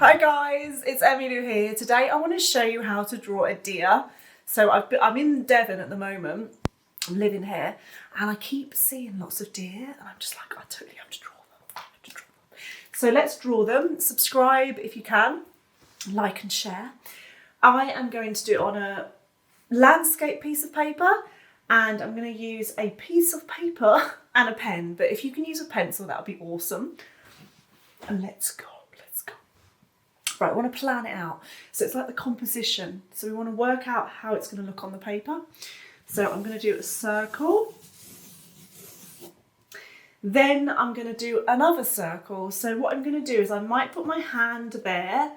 Hi guys, it's emmy-lou here. Today I want to show you how to draw a deer. So I'm in Devon at the moment, I'm living here, and I keep seeing lots of deer and I'm just like, I totally have to draw them. So let's draw them. Subscribe if you can, like and share. I am going to do it on a landscape piece of paper, and I'm going to use a piece of paper and a pen, but if you can use a pencil that would be awesome. And let's go. Right, I want to plan it out. So it's like the composition. So we want to work out how it's going to look on the paper. So I'm going to do a circle. Then I'm going to do another circle. So what I'm going to do is I might put my hand there.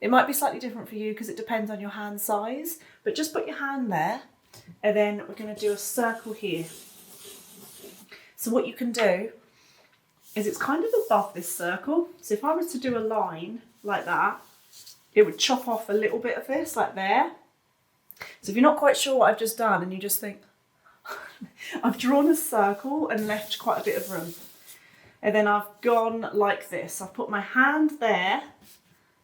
It might be slightly different for you because it depends on your hand size, but just put your hand there. And then we're going to do a circle here. So what you can do is it's kind of above this circle. So if I was to do a line like that, it would chop off a little bit of this, like there. So if you're not quite sure what I've just done and you just think, I've drawn a circle and left quite a bit of room. And then I've gone like this. I've put my hand there.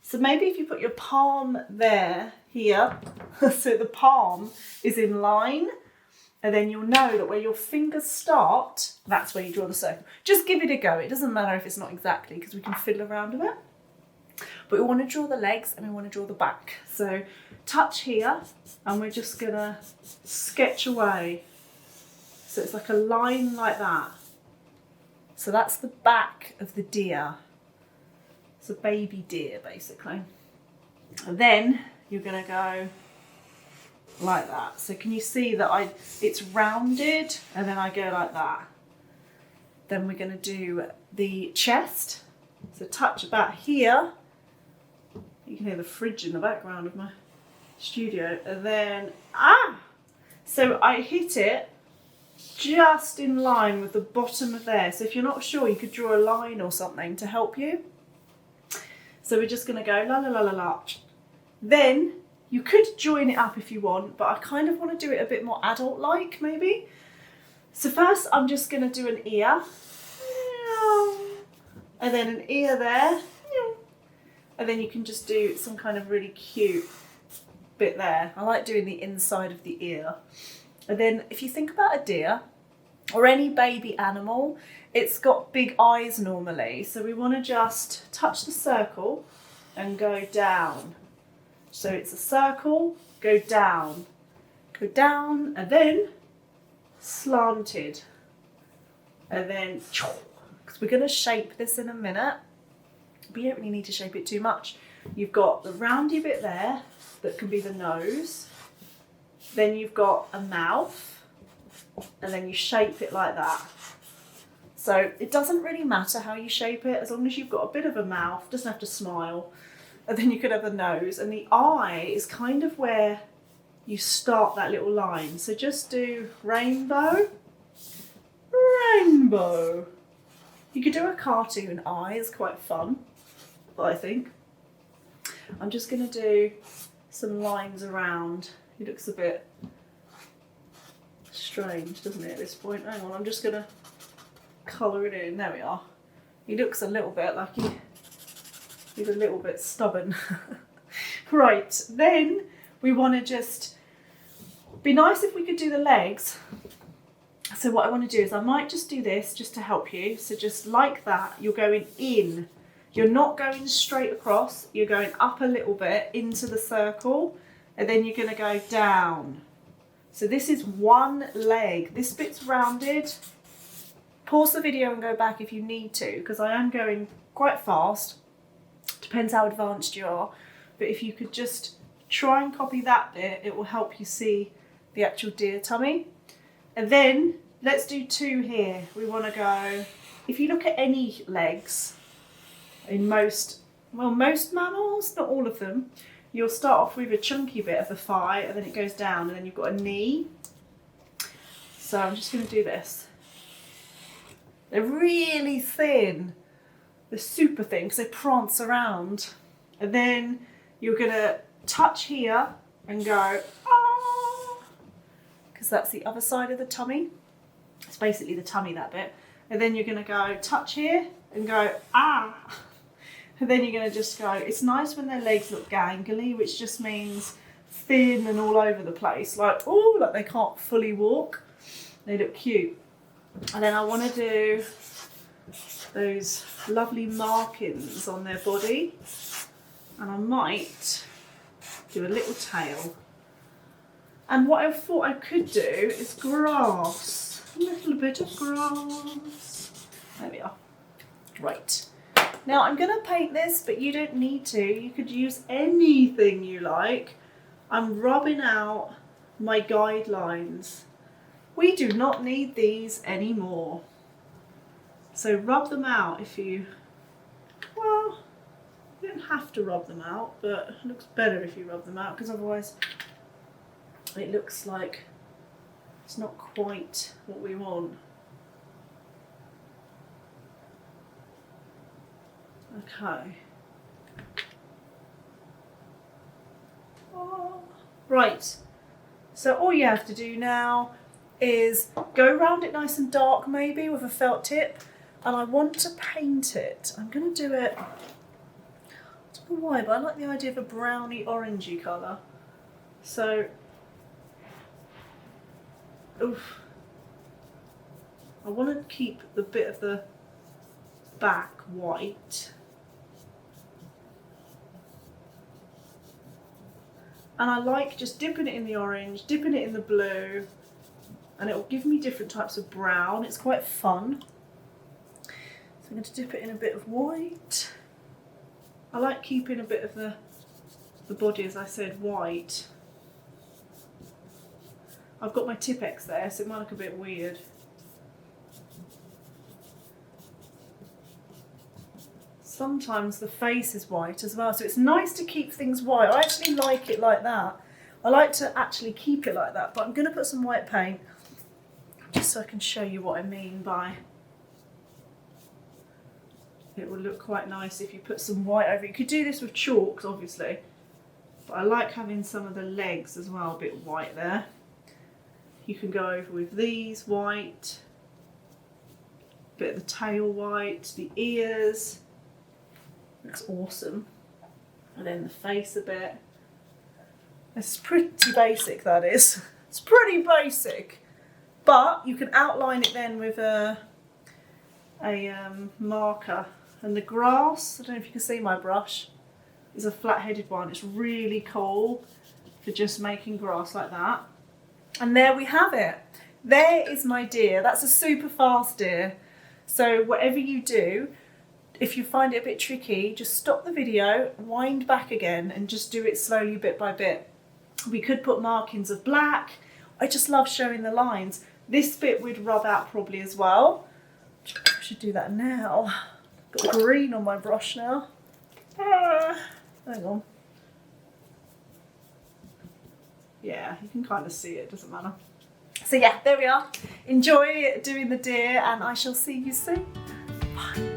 So maybe if you put your palm there, here, so the palm is in line, and then you'll know that where your fingers start, that's where you draw the circle. Just give it a go. It doesn't matter if it's not exactly, because we can fiddle around with it. But we want to draw the legs and we want to draw the back. So touch here, and we're just going to sketch away. So it's like a line like that. So that's the back of the deer. It's a baby deer, basically. And then you're going to go like that. So can you see that it's rounded, and then I go like that. Then we're going to do the chest. So touch about here. You can hear the fridge in the background of my studio. And then, so I hit it just in line with the bottom of there. So if you're not sure, you could draw a line or something to help you. So we're just going to go la la la la la. Then you could join it up if you want, but I kind of want to do it a bit more adult-like maybe. So first I'm just going to do an ear. And then an ear there. And then you can just do some kind of really cute bit there. I like doing the inside of the ear. And then if you think about a deer or any baby animal, it's got big eyes normally. So we want to just touch the circle and go down. So it's a circle, go down, and then slanted. And then, because we're going to shape this in a minute. But you don't really need to shape it too much. You've got the roundy bit there that can be the nose. Then you've got a mouth, and then you shape it like that. So it doesn't really matter how you shape it, as long as you've got a bit of a mouth, doesn't have to smile. And then you could have a nose, and the eye is kind of where you start that little line. So just do rainbow, rainbow. You could do a cartoon eye, it's quite fun, I think. I'm just going to do some lines around. He looks a bit strange, doesn't it, at this point? Hang on, I'm just going to colour it in. There we are. He looks a little bit like he's a little bit stubborn. Right, then we want to just, be nice if we could do the legs. So what I want to do is I might just do this just to help you. So just like that, you're going in. You're not going straight across. You're going up a little bit into the circle, and then you're going to go down. So this is one leg. This bit's rounded. Pause the video and go back if you need to, because I am going quite fast. Depends how advanced you are. But if you could just try and copy that bit, it will help you see the actual deer tummy. And then let's do two here. We want to go, if you look at any legs, in most mammals, not all of them, you'll start off with a chunky bit of the thigh, and then it goes down, and then you've got a knee. So I'm just going to do this. They're really thin. They're super thin because they prance around. And then you're going to touch here and go, because that's the other side of the tummy. It's basically the tummy, that bit. And then you're going to go touch here and go, And then you're going to just go, it's nice when their legs look gangly, which just means thin and all over the place. Like, oh, like they can't fully walk. They look cute. And then I want to do those lovely markings on their body. And I might do a little tail. And what I thought I could do is grass. A little bit of grass. There we are. Right. Now I'm going to paint this, but you don't need to. You could use anything you like. I'm rubbing out my guidelines. We do not need these anymore. So rub them out if you, well, you don't have to rub them out, but it looks better if you rub them out, because otherwise it looks like it's not quite what we want. Okay. Oh. Right. So all you have to do now is go around it nice and dark, maybe with a felt tip, and I want to paint it. I'm going to do it, I don't know why, but I like the idea of a browny orangey colour. So, oof. I want to keep the bit of the back white. And I like just dipping it in the orange, dipping it in the blue, and it will give me different types of brown. It's quite fun. So I'm going to dip it in a bit of white. I like keeping a bit of the body, as I said, white. I've got my Tipp-Ex there, so it might look a bit weird. Sometimes the face is white as well, so it's nice to keep things white. I actually like it like that. I like to actually keep it like that, but I'm going to put some white paint just so I can show you what I mean by it will look quite nice if you put some white over it. You could do this with chalks, obviously, but I like having some of the legs as well, a bit white there. You can go over with these white, a bit of the tail white, the ears. Looks awesome. And then the face a bit. It's pretty basic, that is. It's pretty basic. But you can outline it then with a marker. And the grass, I don't know if you can see my brush, is a flat-headed one. It's really cool for just making grass like that. And there we have it. There is my deer. That's a super fast deer. So whatever you do, if you find it a bit tricky, just stop the video, wind back again, and just do it slowly bit by bit. We could put markings of black. I just love showing the lines. This bit we'd rub out probably as well. I should do that now. Got green on my brush now. Hang on. Yeah, you can kind of see it, doesn't matter. So yeah, there we are. Enjoy doing the deer, and I shall see you soon. Bye.